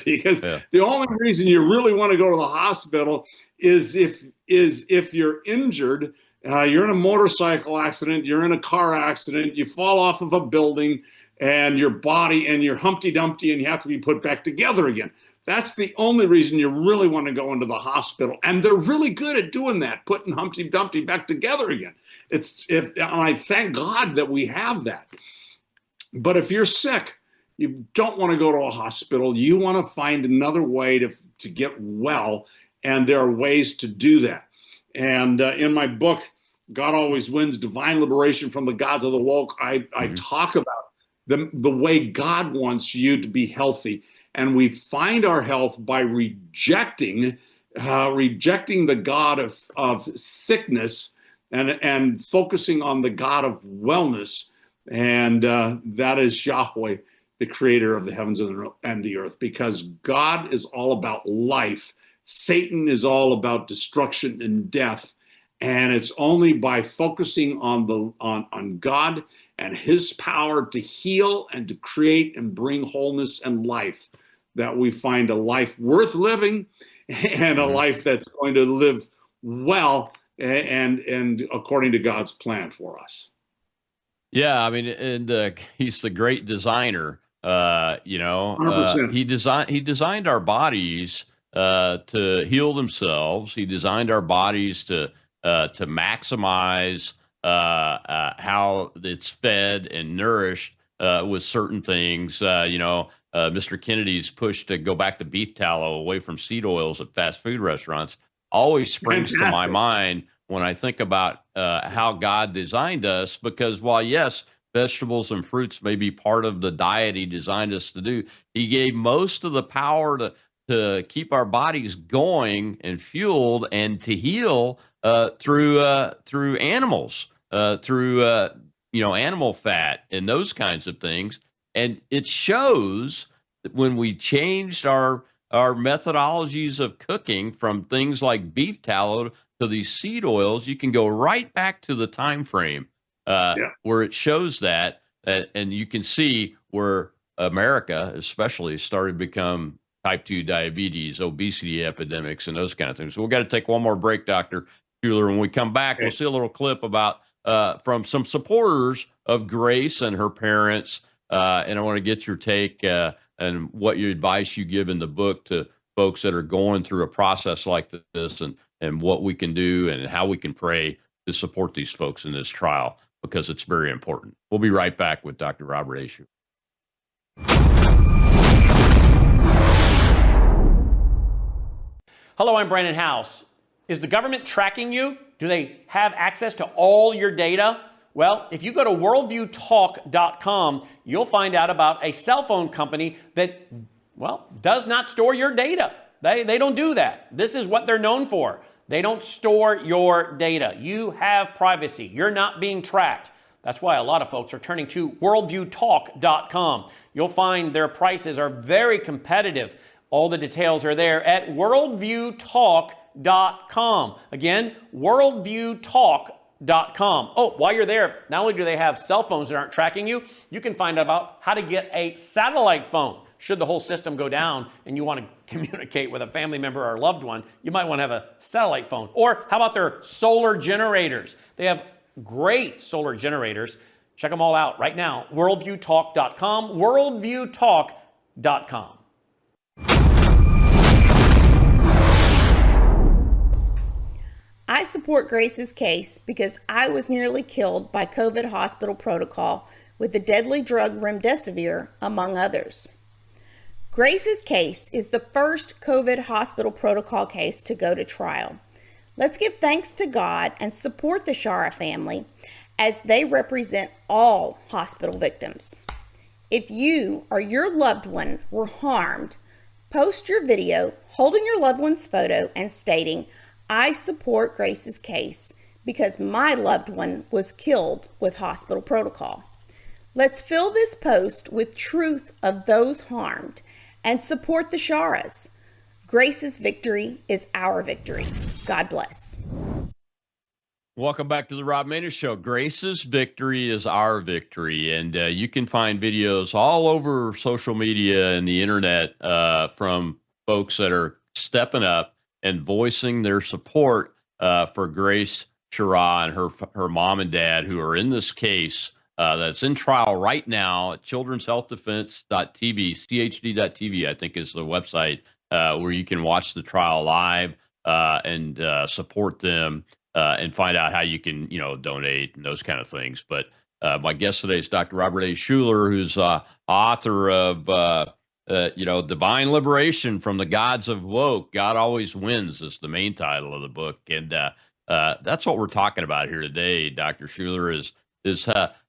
Because the only reason you really want to go to the hospital is if you're injured, you're in a motorcycle accident, you're in a car accident, you fall off of a building, and your body, and you're Humpty Dumpty, and you have to be put back together again. That's the only reason you really want to go into the hospital. And they're really good at doing that, putting Humpty Dumpty back together again. And I thank God that we have that. But if you're sick, you don't want to go to a hospital. You want to find another way to get well, and there are ways to do that. And in my book, God Always Wins, Divine Liberation from the Gods of the Woke, I talk about the way God wants you to be healthy. And we find our health by rejecting the God of sickness and focusing on the God of wellness. And that is Yahweh, the creator of the heavens and the earth, because God is all about life. Satan is all about destruction and death. And it's only by focusing on God and his power to heal and to create and bring wholeness and life that we find a life worth living, and a life that's going to live well and according to God's plan for us. Yeah, I mean, and he's the great designer. 100%. He designed our bodies to heal themselves. He designed our bodies to maximize how it's fed and nourished with certain things. Mr. Kennedy's push to go back to beef tallow away from seed oils at fast food restaurants always springs to my mind when I think about how God designed us, because while, yes, vegetables and fruits may be part of the diet he designed us to do, he gave most of the power to keep our bodies going and fueled and to heal through animals, through animal fat and those kinds of things. And it shows that when we changed our methodologies of cooking from things like beef tallow to these seed oils, you can go right back to the time frame where it shows that, and you can see where America especially started to become type 2 diabetes, obesity epidemics, and those kind of things. So we've got to take one more break, Dr. Schuler. When we come back, we'll see a little clip about from some supporters of Grace and her parents. And I want to get your take and what your advice you give in the book to folks that are going through a process like this, and what we can do and how we can pray to support these folks in this trial, because it's very important. We'll be right back with Dr. Robert A. Schuler. Hello, I'm Brandon House. Is the government tracking you? Do they have access to all your data? Well, if you go to worldviewtalk.com, you'll find out about a cell phone company that, does not store your data. They don't do that. This is what they're known for. They don't store your data. You have privacy. You're not being tracked. That's why a lot of folks are turning to worldviewtalk.com. You'll find their prices are very competitive. All the details are there at worldviewtalk.com. Again, worldviewtalk.com. Oh, while you're there, not only do they have cell phones that aren't tracking you, you can find out about how to get a satellite phone. Should the whole system go down and you want to communicate with a family member or a loved one, you might want to have a satellite phone. Or how about their solar generators? They have great solar generators. Check them all out right now. Worldviewtalk.com, worldviewtalk.com. I support Grace's case because I was nearly killed by COVID hospital protocol with the deadly drug remdesivir, among others. Grace's case is the first COVID hospital protocol case to go to trial. Let's give thanks to God and support the Shara family as they represent all hospital victims. If you or your loved one were harmed, post your video holding your loved one's photo and stating, "I support Grace's case because my loved one was killed with hospital protocol." Let's fill this post with truth of those harmed and support the Sharas. Grace's victory is our victory. God bless. Welcome back to the Rob Maness Show. Grace's victory is our victory. And you can find videos all over social media and the internet from folks that are stepping up and voicing their support for Grace Shara and her mom and dad, who are in this case that's in trial right now at children'shealthdefense.tv, chd.tv, I think is the website where you can watch the trial live and support them and find out how you can, donate and those kind of things. But my guest today is Dr. Robert A. Schuler, who's author of, Divine Liberation from the Gods of Woke. God Always Wins is the main title of the book. And that's what we're talking about here today, Dr. Schuler, is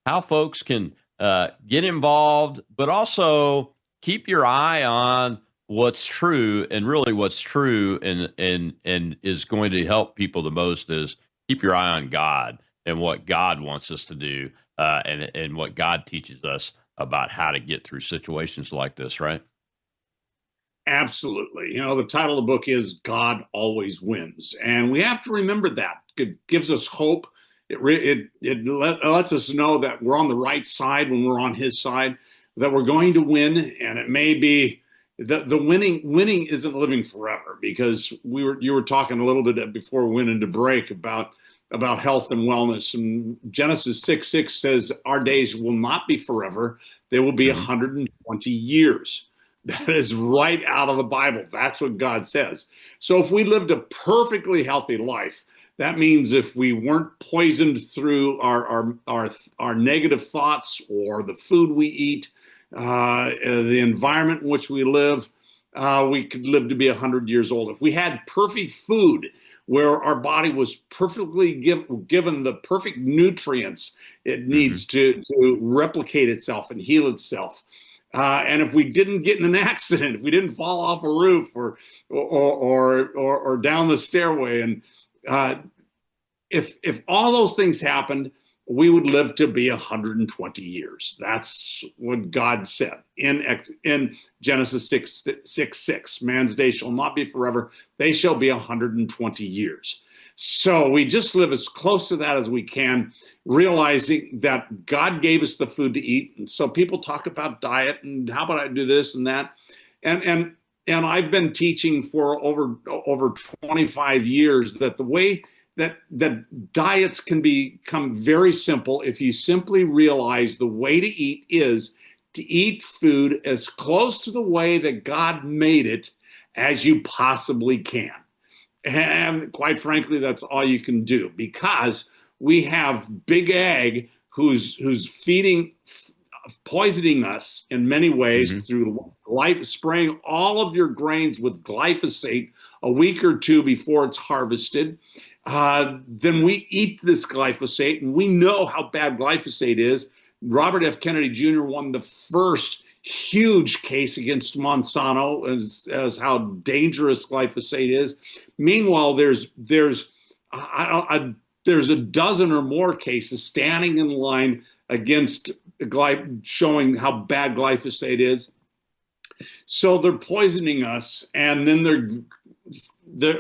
how folks can get involved, but also keep your eye on what's true. And really what's true and is going to help people the most is keep your eye on God and what God wants us to do and what God teaches us about how to get through situations like this, right? Absolutely. The title of the book is God Always Wins. And we have to remember that. It gives us hope. It lets us know that we're on the right side when we're on his side, that we're going to win. And it may be the winning isn't living forever, because you were talking a little bit before we went into break about about health and wellness. And Genesis 6:6 says our days will not be forever. They will be 120 years. That is right out of the Bible. That's what God says. So if we lived a perfectly healthy life, that means if we weren't poisoned through our negative thoughts or the food we eat, the environment in which we live, we could live to be 100 years old. If we had perfect food, where our body was perfectly given the perfect nutrients it needs to replicate itself and heal itself. And if we didn't get in an accident, if we didn't fall off a roof or down the stairway, and if all those things happened, we would live to be 120 years. That's what God said in Genesis 6:6. Man's days shall not be forever. They shall be 120 years. So we just live as close to that as we can, realizing that God gave us the food to eat. And so people talk about diet and how about I do this and that. And I've been teaching for over 25 years that the way that diets can become very simple if you simply realize the way to eat is to eat food as close to the way that God made it as you possibly can. And quite frankly, that's all you can do, because we have Big Ag who's poisoning us in many ways through spraying all of your grains with glyphosate a week or two before it's harvested. Then we eat this glyphosate, and we know how bad glyphosate is. Robert F. Kennedy Jr. won the first huge case against Monsanto as how dangerous glyphosate is. Meanwhile, there's a dozen or more cases standing in line against showing how bad glyphosate is. So they're poisoning us, and then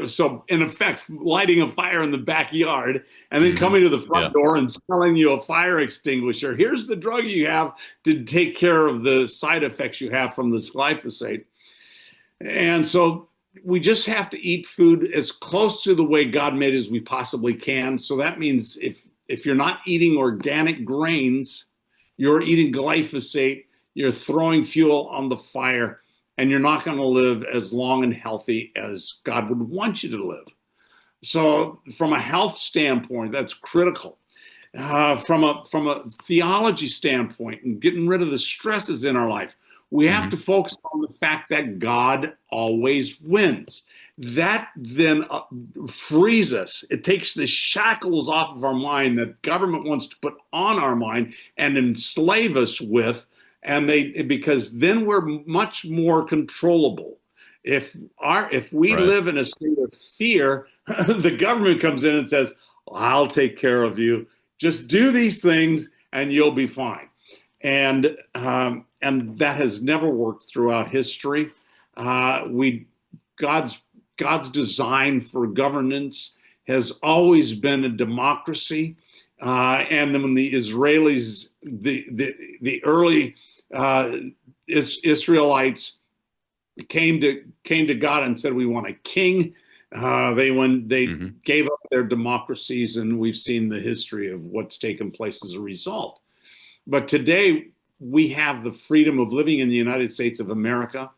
so in effect lighting a fire in the backyard and then coming to the front door and selling you a fire extinguisher. Here's the drug you have to take care of the side effects you have from this glyphosate. And so we just have to eat food as close to the way God made it as we possibly can. So that means if you're not eating organic grains, you're eating glyphosate, you're throwing fuel on the fire, and you're not going to live as long and healthy as God would want you to live. So from a health standpoint, that's critical. From a theology standpoint and getting rid of the stresses in our life, we have to focus on the fact that God always wins. That then frees us. It takes the shackles off of our mind that government wants to put on our mind and enslave us with. Because then we're much more controllable. If we live in a state of fear, the government comes in and says, "I'll take care of you. Just do these things, and you'll be fine." And that has never worked throughout history. God's design for governance has always been a democracy. And then when the Israelis, the early Israelites came to God and said, "We want a king," they gave up their democracies, and we've seen the history of what's taken place as a result. But today we have the freedom of living in the United States of America,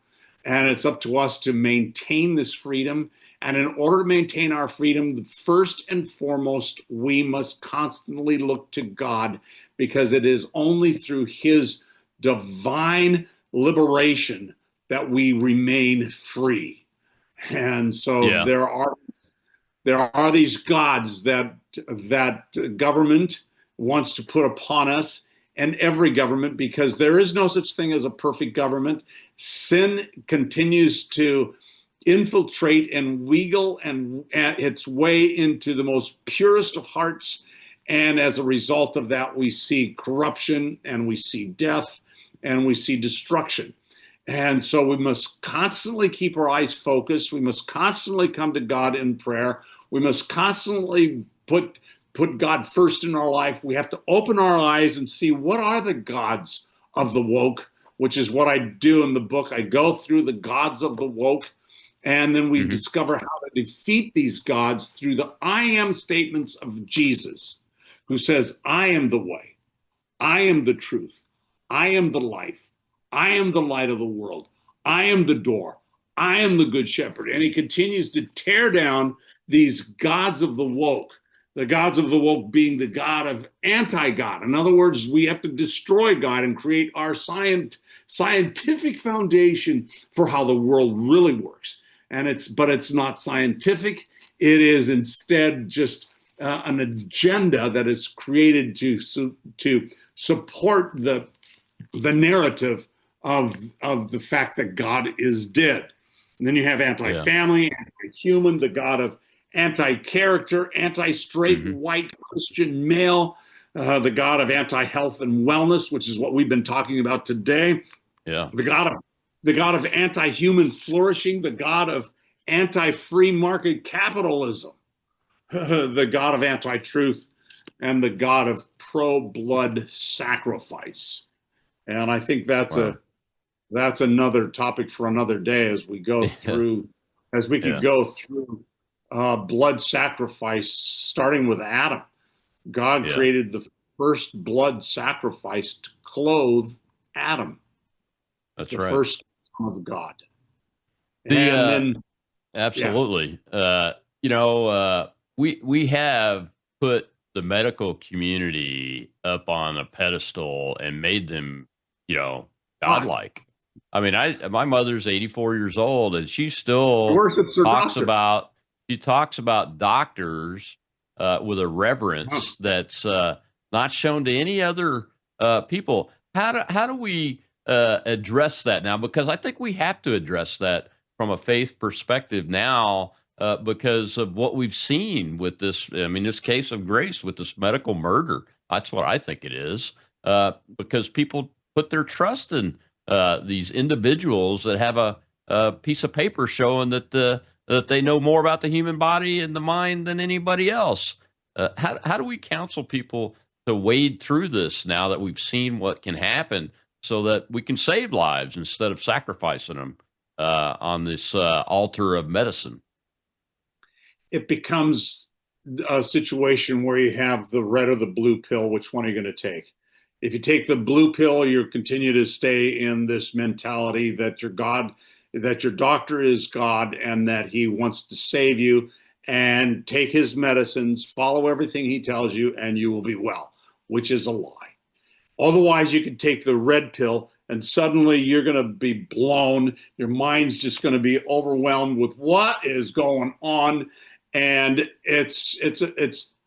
and it's up to us to maintain this freedom. And in order to maintain our freedom, first and foremost, we must constantly look to God, because it is only through His divine liberation that we remain free. And so there are these gods that government wants to put upon us, and every government, because there is no such thing as a perfect government. Sin continues to infiltrate and wheedle and its way into the most purest of hearts. And as a result of that, we see corruption, and we see death, and we see destruction. And so we must constantly keep our eyes focused. We must constantly come to God in prayer. We must constantly put God first in our life. We have to open our eyes and see what are the gods of the woke, which is what I do in the book. I go through the gods of the woke, And then we discover how to defeat these gods through the I am statements of Jesus, who says, I am the way, I am the truth, I am the life, I am the light of the world, I am the door, I am the good shepherd. And he continues to tear down these gods of the woke, the gods of the woke being the god of anti-God. In other words, we have to destroy God and create our scientific foundation for how the world really works. But it's not scientific. It is instead just an agenda that is created to support the narrative of the fact that God is dead. And then you have anti-family, anti-human, the god of anti-character, anti-straight, white Christian male, the god of anti-health and wellness, which is what we've been talking about today. Yeah. The god of anti-human flourishing, the god of anti-free market capitalism, the god of anti-truth, and the god of pro-blood sacrifice. And I think that's another topic for another day as we go through, go through blood sacrifice, starting with Adam. God created the first blood sacrifice to clothe Adam. That's the right. First Son of God. Absolutely. We have put the medical community up on a pedestal and made them, godlike. I mean, my mother's 84 years old, and she still talks about doctors with a reverence that's not shown to any other people. How do we address that now? Because I think we have to address that from a faith perspective now, because of what we've seen with this. This case of Grace with this medical murder. That's what I think it is, because people put their trust in these individuals that have a piece of paper showing that they know more about the human body and the mind than anybody else. How do we counsel people to wade through this now that we've seen what can happen, so that we can save lives instead of sacrificing them on this altar of medicine? It becomes a situation where you have the red or the blue pill. Which one are you going to take? If you take the blue pill, you continue to stay in this mentality that your doctor is God and that he wants to save you, and take his medicines, follow everything he tells you, and you will be well, which is a lie. Otherwise, you can take the red pill and suddenly you're going to be blown. Your mind's just going to be overwhelmed with what is going on. And it's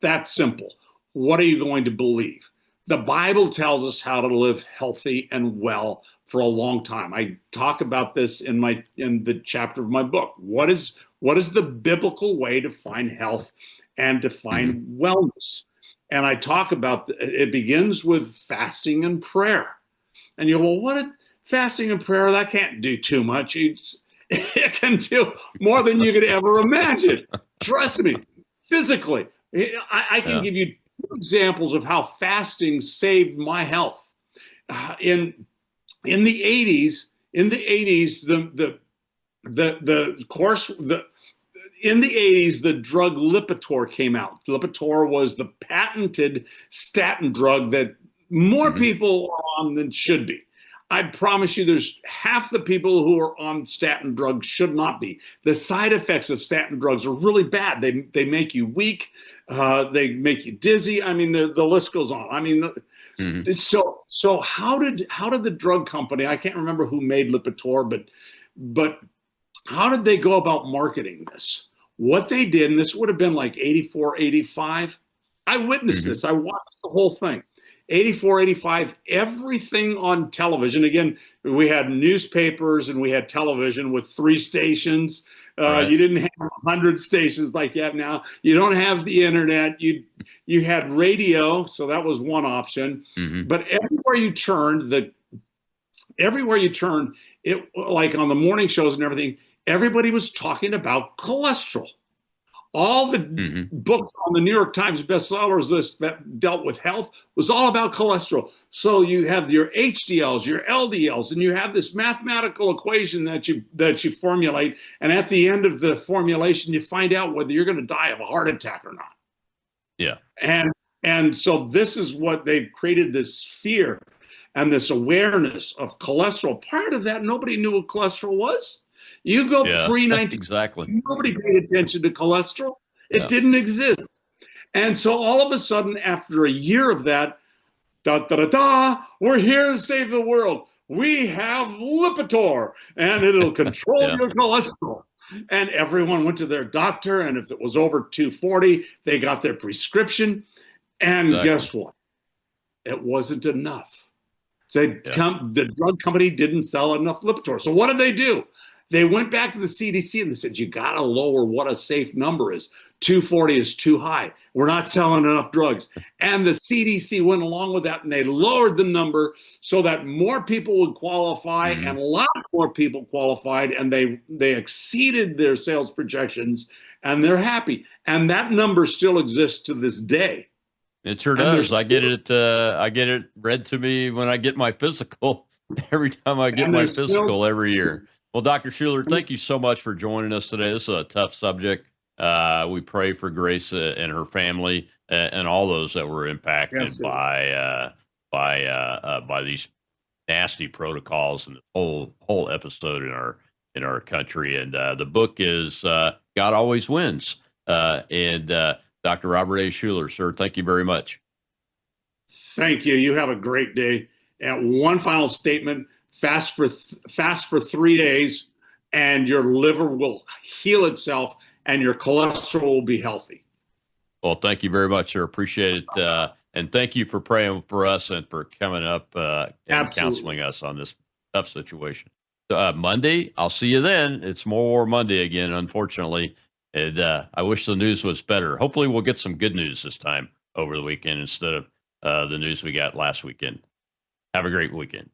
that simple. What are you going to believe? The Bible tells us how to live healthy and well for a long time. I talk about this in the chapter of my book. What is the biblical way to find health and to find wellness? And I talk about it begins with fasting and prayer. And you go, well, fasting and prayer, that can't do too much. It can do more than you could ever imagine. Trust me, physically. I can give you 2 examples of how fasting saved my health. In the 80s, the drug Lipitor came out. Lipitor was the patented statin drug that more people are on than should be. I promise you there's half the people who are on statin drugs should not be. The side effects of statin drugs are really bad. They make you weak. They make you dizzy. I mean, the list goes on. I mean, so how did the drug company, I can't remember who made Lipitor, but how did they go about marketing this? What they did, and this would have been like 84, 85. I witnessed this. I watched the whole thing. 84, 85, everything on television. Again, we had newspapers and we had television with 3 stations. You didn't have 100 stations like you have now. You don't have the internet. You had radio, so that was one option. But everywhere you turned, it like on the morning shows and everything, everybody was talking about cholesterol. All the books on the New York Times bestsellers list that dealt with health was all about cholesterol. So you have your HDLs, your LDLs, and you have this mathematical equation that you formulate. And at the end of the formulation, you find out whether you're going to die of a heart attack or not. Yeah. And so this is what they've created, this fear and this awareness of cholesterol. Part of that, nobody knew what cholesterol was. You go pre-19, exactly. Nobody paid attention to cholesterol. It didn't exist. And so all of a sudden, after a year of that, we're here to save the world. We have Lipitor, and it'll control your cholesterol. And everyone went to their doctor, and if it was over 240, they got their prescription. And guess what? It wasn't enough. The drug company didn't sell enough Lipitor. So what did they do? They went back to the CDC and they said, you got to lower what a safe number is. 240 is too high. We're not selling enough drugs. And the CDC went along with that, and they lowered the number so that more people would qualify, and a lot more people qualified, and they exceeded their sales projections, and they're happy. And that number still exists to this day. It sure does. I get it read to me when I get my physical, every time I get my physical every year. Well, Dr. Schuler, thank you so much for joining us today. This is a tough subject. We pray for Grace and her family and all those that were impacted by these nasty protocols and the whole episode in our country. And the book is God Always Wins. And Dr. Robert A. Schuler, sir, thank you very much. Thank you. You have a great day. And one final statement. Fast for 3 days, and your liver will heal itself, and your cholesterol will be healthy. Well, thank you very much, sir. Appreciate it. And thank you for praying for us and for coming up and counseling us on this tough situation. Monday, I'll see you then. It's More Monday again, unfortunately. And I wish the news was better. Hopefully we'll get some good news this time over the weekend instead of the news we got last weekend. Have a great weekend.